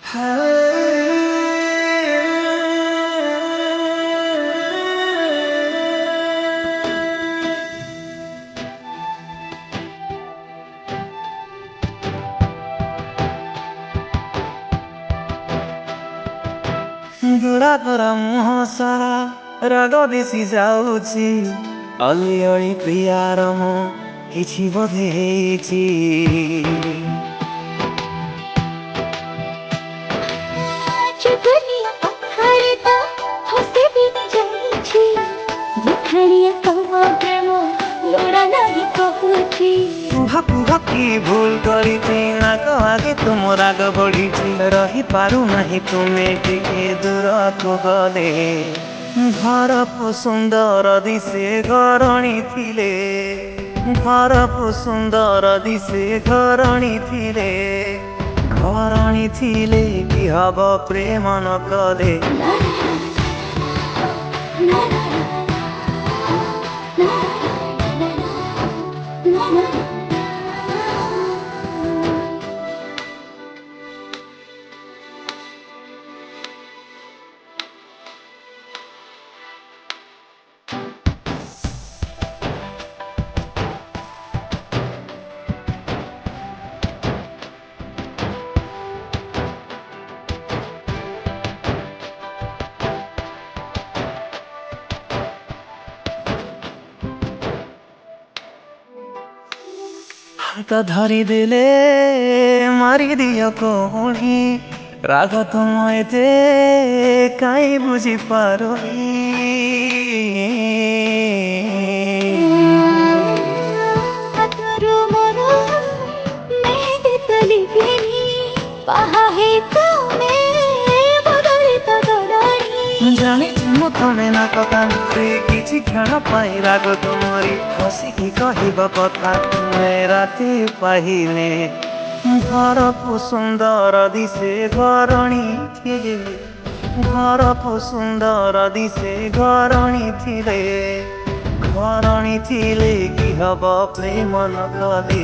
ଗୋଳାପରା ମୁହଁ ସାରା ରାଗ ଦିଶି ଯାଉଛି, ଅଳି ଅଳି ପ୍ରିୟାର ମୁଁ କିଛି ବୋଧେ ହେଇଛି। ଚୁଗୁନିଆ କଥାରେ ତ ହସି ବି ଯାଇଛି, ଦେଖାଣିଆ ତମ ପ୍ରେମ ଲୋଡ଼ା ନାହିଁ କହୁଛି। କୁହ କୁହ କି ଭୁଲ କରିଛି, ନାକ ଆଗେ ତୁମ ରାଗ ବଢ଼ିଛି, ରହିପାରୁନାହିଁ ତୁମେ ଟିକେ ଦୂରକୁ ଗଲେ। ଘରକୁ ସୁନ୍ଦର ଦିଶେ ଘରଣୀ ଥିଲେ, ଘରକୁ ସୁନ୍ଦର ଦିଶେ ଘରଣୀ ଥିଲେ, ଘରଣୀ ଥିଲେ କି ହବ ପ୍ରେମ ନ କଲେ। ହାତ ଧରିଦେଲେ ମାରିଦିଅ କହୁଣି, ରାଗ ତୁମ ଏତେ କାହିଁ ବୁଝିପାରୁନି। ହାତରୁ ମୋର ମେହେନ୍ଦି ତୋଲିବେନି, ବାହା ହେଇ ତୁମେ ବଦଳିତ ଗଲଣି। ଜାଣିଛି ମୁଁ ତମେ ନାକ କାନ୍ଧରେ କିଛି କ୍ଷଣ ପାଇଁ ରାଗ ତୁମରି, ହସିକି କହିବ କଥା ତୁମେ ରାତି ପାହିଲେ। ଘରକୁ ସୁନ୍ଦର ଦିଶେ ଘରଣୀ ଥିଲେ, ଘରକୁ ସୁନ୍ଦର ଦିଶେ ଘରଣୀ ଥିଲେ, ଘରଣୀ ଥିଲେ କି ହବ ପ୍ରେମ ନ କଲେ।